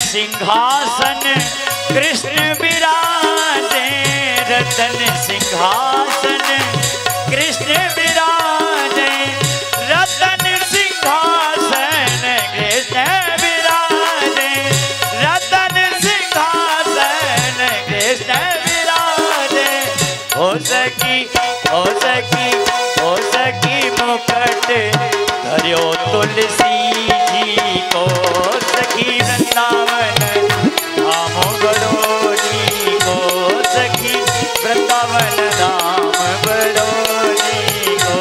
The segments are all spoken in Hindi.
सिंहासन कृष्ण विराजे, रतन सिंहासन कृष्ण विराजे, रतन सिंहासन कृष्ण विराजे, रतन सिंहासन कृष्ण विराजे। हो सकी हो सकी हो सकी मुकुट धर्यो तुलसी जी को, सखी वृंदावन धाम बड़ोली को, सखी वृंदावन धाम बड़ोली को।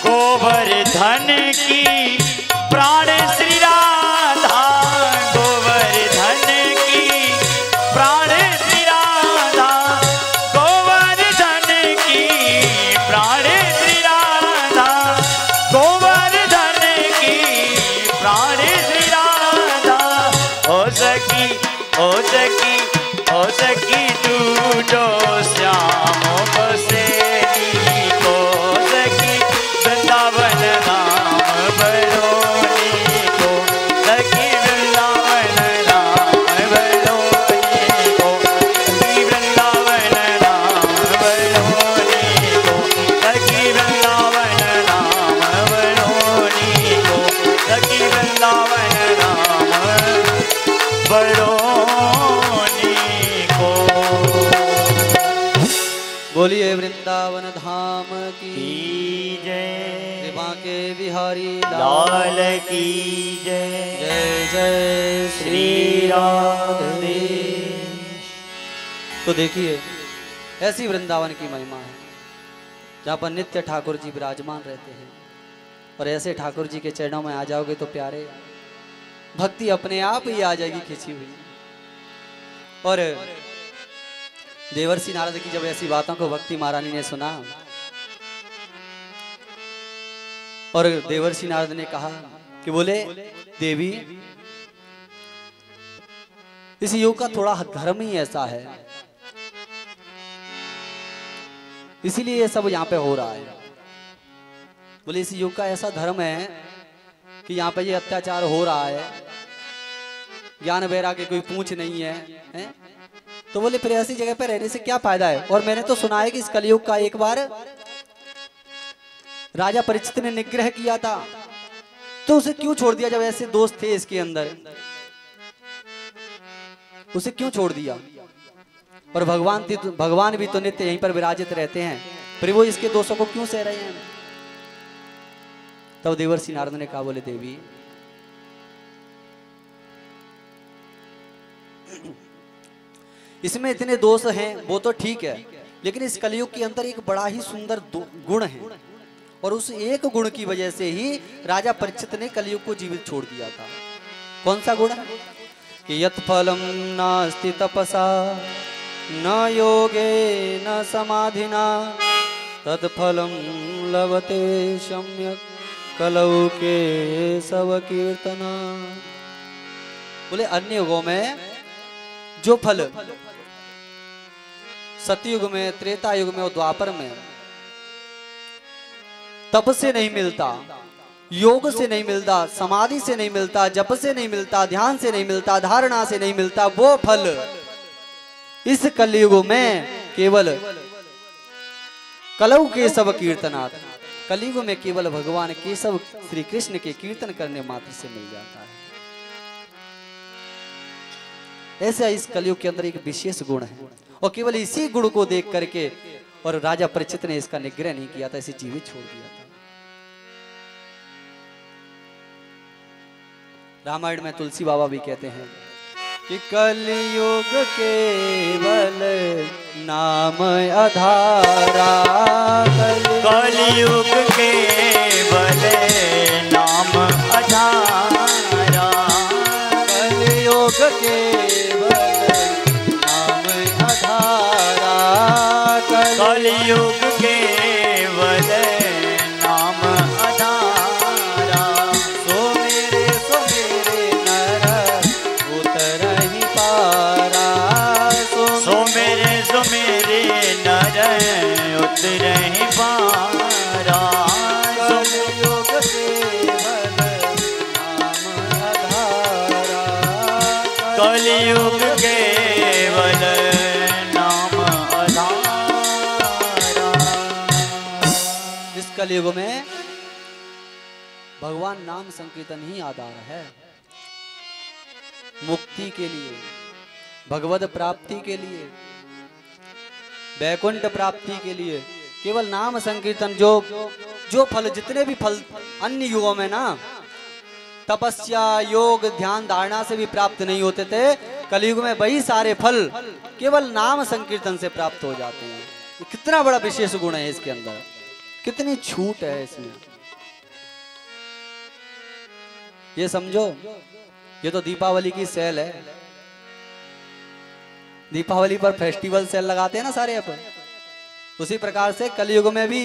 गोवर्धन की प्राण श्री राधा, गोवर्धन की प्राण श्री राधा, गोवर्धन की प्राण श्री राधा, गोवर्धन की प्राण श्री राधा। हो सकी हो सकी हो सकी तू जो श्याम बसेली को, सखी वृंदावन धाम बड़ोली को, सखी वृंदावन धाम बड़ोली को, सखी वृंदावन धाम बड़ोली को, सखी वृंदावन धाम बड़ोली को, सखी वृंदावन धाम बड़ोली को। बोलिए वृंदावन धाम की जय, कृपा के बिहारी लाल की जय। जय जय श्री राधे। तो देखिए ऐसी वृंदावन की महिमा है जहाँ पर नित्य ठाकुर जी विराजमान रहते हैं, और ऐसे ठाकुर जी के चरणों में आ जाओगे तो प्यारे भक्ति अपने आप ही आ जाएगी खिंची हुई। और देवर्षि नारद की जब ऐसी बातों को भक्ति महारानी ने सुना, और देवर्षि नारद ने कहा कि बोले देवी इस युग का थोड़ा धर्म ही ऐसा है, इसीलिए ये सब यहाँ पे हो रहा है। बोले इस युग का ऐसा धर्म है कि यहाँ पे ये अत्याचार हो रहा है, ज्ञान वैराग्य कोई पूछ नहीं है? तो बोले फिर ऐसी जगह पे रहने से क्या फायदा है। और मैंने तो सुना है कि इस कलयुग का एक बार राजा परीक्षित ने निग्रह किया था, तो उसे क्यों छोड़ दिया? जब ऐसे दोस्त थे इसके अंदर, उसे क्यों छोड़ दिया? और भगवान भी तो नित्य यहीं पर विराजित रहते हैं, फिर वो इसके दोषों को क्यों सह रहे हैं? तब देवर्षि नारद ने कहा बोले देवी इसमें इतने दोष हैं वो तो ठीक है, लेकिन इस कलयुग के अंदर एक बड़ा ही सुंदर गुण है, और उस एक गुण की वजह से ही राजा परीक्षित ने कलयुग को जीवित छोड़ दिया था। कौन सा गुण है? कि यत् फलम नास्ति तपसा न योगे न समाधिना तत्फलम लभते सम्यक कलौ के सब कीर्तना। बोले अन्य युगों में जो फल सतयुग में, त्रेता युग में और द्वापर में तप से नहीं मिलता, योग से नहीं मिलता, समाधि से नहीं मिलता, जप से नहीं मिलता, ध्यान से नहीं मिलता, धारणा से नहीं मिलता, वो फल इस कलयुग में केवल कलौ के सब कीर्तनाथ, कलयुग में केवल भगवान केशव श्री कृष्ण के कीर्तन करने मात्र से मिल जाता है। ऐसा इस कलयुग के अंदर एक विशेष गुण है, और केवल इसी गुण को देख करके और राजा परीक्षित ने इसका निग्रह नहीं किया था, इसे जीवित छोड़ दिया था। रामायण में तुलसी बाबा भी कहते हैं कि कलयुग केवल नाम आधारा, कलयुग केवल नाम आधारा। सो मेरे नर उतरहि पारा। सो मेरे नर उतरहि पारा। कलयुग केवल नाम आधारा। कलयुग केवल नाम आधारा। इस कलयुग में भगवान नाम संकीर्तन ही आधार है, मुक्ति के लिए, भगवत प्राप्ति के लिए, वैकुंठ प्राप्ति के लिए। केवल नाम संकीर्तन जो फल, जितने भी फल अन्य युगों में ना तपस्या, योग, ध्यान, धारणा से भी प्राप्त नहीं होते थे, कलयुग में वही सारे फल केवल नाम संकीर्तन से प्राप्त हो जाते हैं। कितना बड़ा विशेष गुण है इसके अंदर, कितनी छूट है इसमें। ये समझो, ये तो दीपावली की सेल है। दीपावली पर फेस्टिवल सेल लगाते हैं ना सारे अपन, उसी प्रकार से कलयुग में भी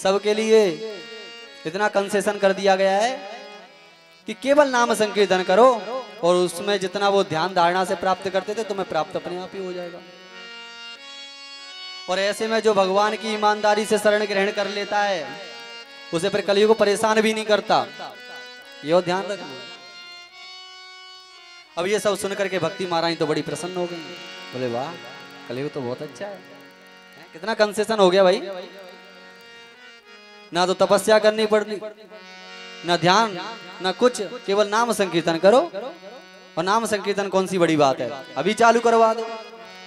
सबके लिए इतना कंसेशन कर दिया गया है कि केवल नाम संकीर्तन करो, और उसमें जितना वो ध्यान धारणा से प्राप्त करते थे तुम्हें प्राप्त अपने आप ही हो जाएगा। और ऐसे में जो भगवान की ईमानदारी से शरण ग्रहण कर लेता है, उसे फिर कलयुग को परेशान भी नहीं करता। ये ध्यान रखना। अब ये सब सुन करके भक्ति महारानी तो बड़ी प्रसन्न हो गई, बोले वाह कलयुग तो बहुत अच्छा है, कितना कंसेशन हो गया भाई। ना तो तपस्या करनी पड़ती, ना ध्यान, ना कुछ, केवल नाम संकीर्तन करो। और नाम संकीर्तन कौन सी बड़ी बात है, अभी चालू करवा दो।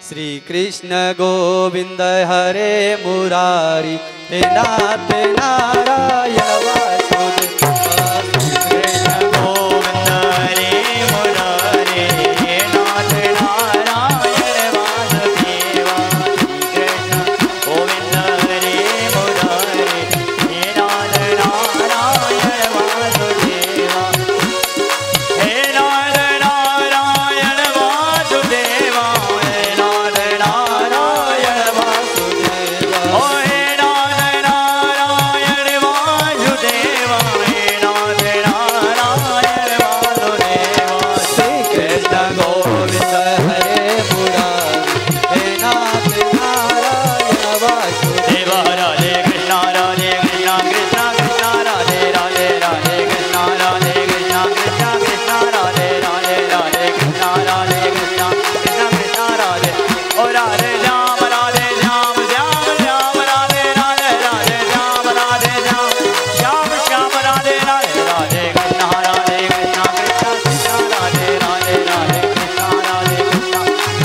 श्री कृष्ण गोविंद हरे मुरारी, हे नाथ नारायण वासुदेव। कृष्ण गोविंद हरे मुरारे, हे नाथ नारायण वासुदेवा। कृष्ण गोविंद हरे मुरारे, हे नाथ नारायण वासुदेवा। हे नाथ नारायण वासुदेवा, हे नाथ नारायण वासुदेवा। ओ हे नाथ नारायण वासुदेवा, हे नाथ नारायण वासुदेवा। श्री कृष्ण गोविंद हरे मुरारी, हे नाथ नारायण वासुदेव। राधे कृष्ण राधे कृष्ण कृष्ण कृष्ण राधे राधे राधे कृष्ण राधे कृष्ण कृष्ण कृष्ण राधे राधे राधे कृष्ण राधे कृष्ण कृष्ण कृष्ण राधे। ओ राधे श्याम श्याम श्याम राधे राधे राधे श्याम राधे श्याम श्याम श्याम राधे राधे राधे कृष्ण राधे कृष्ण कृष्ण कृष्ण राधे राधे राधे कृष्ण राधे कृष्ण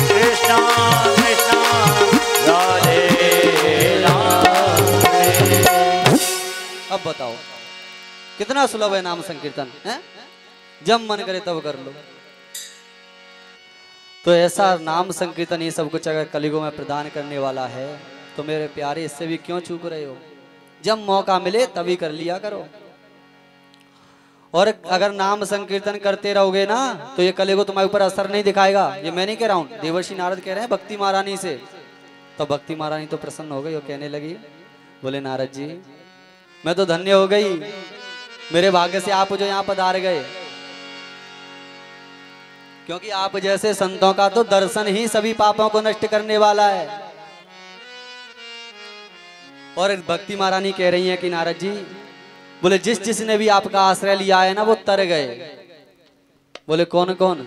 कृष्ण कृष्ण राधे राधे। अब बताओ कितना सुलभ है नाम संकीर्तन है, जब मन करे तब कर लो। तो ऐसा नाम संकीर्तन ये सब कुछ अगर कलयुग में प्रदान करने वाला है, तो मेरे प्यारे इससे भी क्यों चूक रहे हो। जब मौका मिले तभी कर लिया करो। और अगर नाम संकीर्तन करते रहोगे ना, तो ये कलयुग तुम्हारे ऊपर असर नहीं दिखाएगा। ये मैं नहीं कह रहा हूँ, देवर्षि नारद कह रहे हैं भक्ति महारानी से। तो भक्ति महारानी तो प्रसन्न हो गई और कहने लगी, बोले नारद जी मैं तो धन्य हो गई, मेरे भाग्य से आप जो यहाँ पधार गए, क्योंकि आप जैसे संतों का तो दर्शन ही सभी पापों को नष्ट करने वाला है। और भक्ति महारानी कह रही है कि नारद जी, बोले जिसने भी आपका आश्रय लिया है ना, वो तर गए। बोले कौन कौन?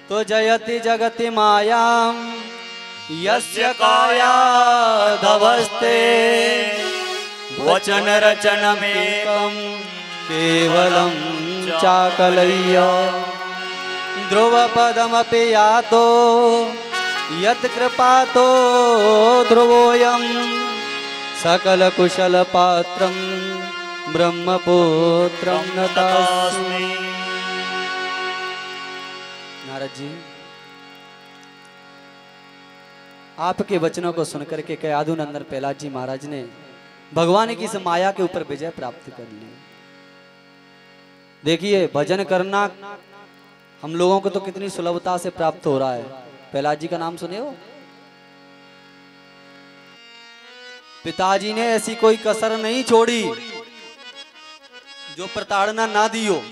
तो जयति जगति मायाम यस्य काया धवस्ते, वचन रचनमेकं केवलम चाकलय्य, ध्रुव पदमपि यातो यत् कृपातो ध्रुवोऽयं, सकल कुशल पात्रं ब्रह्मपुत्रं नतास्मि। नारद जी, आपके वचनों को सुनकर के कयाधु नंदन प्रहलाद जी महाराज ने भगवान की इस माया के ऊपर विजय प्राप्त कर ली। देखिए भजन करना हम लोगों को तो कितनी सुलभता से प्राप्त हो रहा है। प्रहलाद जी का नाम सुने हो? पिताजी ने ऐसी कोई कसर नहीं छोड़ी जो प्रताड़ना ना दी हो।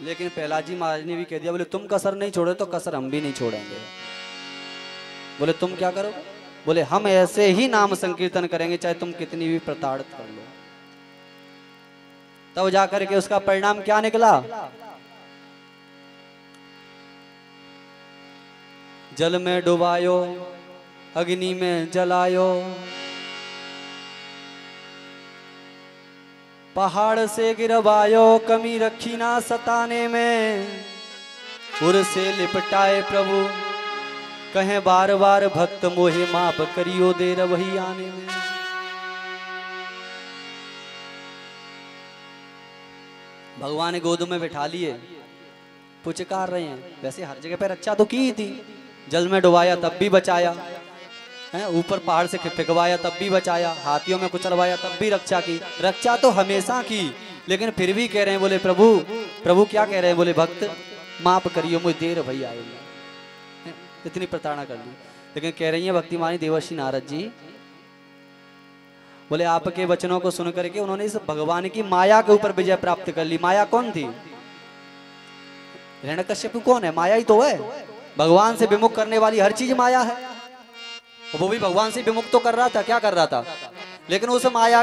लेकिन प्रहलाद जी महाराज ने भी कह दिया, बोले तुम कसर नहीं छोड़े तो कसर हम भी नहीं छोड़ेंगे। बोले तुम क्या करोगे? बोले हम ऐसे ही नाम संकीर्तन करेंगे चाहे तुम कितनी भी प्रताड़ित कर लो। तब जाकर के उसका परिणाम क्या निकला? जल में डुबायो, अग्नि में जलायो, पहाड़ से गिरवायो, कमी रखी ना सताने में, उर से लिपटाए प्रभु, कहें बार बार भक्त मोहे माप करियो देर वही आने में। भगवान ने गोद में बिठा लिए, पुचकार रहे हैं। वैसे हर जगह पे रक्षा तो की थी, जल में डुबाया तब भी बचाया है, ऊपर पहाड़ से फेंकवाया तब भी बचाया, हाथियों में कुचलवाया तब भी रक्षा की। रक्षा तो हमेशा की, लेकिन फिर भी कह रहे हैं, बोले प्रभु, प्रभु क्या कह रहे हैं? बोले भक्त माफ करियो मुझे देर भई आए, इतनी प्रताड़ना कर ली। लेकिन कह रही है भक्तिमानी देवर्षि नारद जी, बोले आपके वचनों को सुन करके उन्होंने इस भगवान की माया के ऊपर विजय प्राप्त कर ली। माया कौन थी? हिरण्यकश्यप कौन है? माया ही तो है। भगवान से विमुख करने वाली हर चीज माया है। वो भी भगवान से विमुख तो कर रहा था, क्या कर रहा था? लेकिन उस माया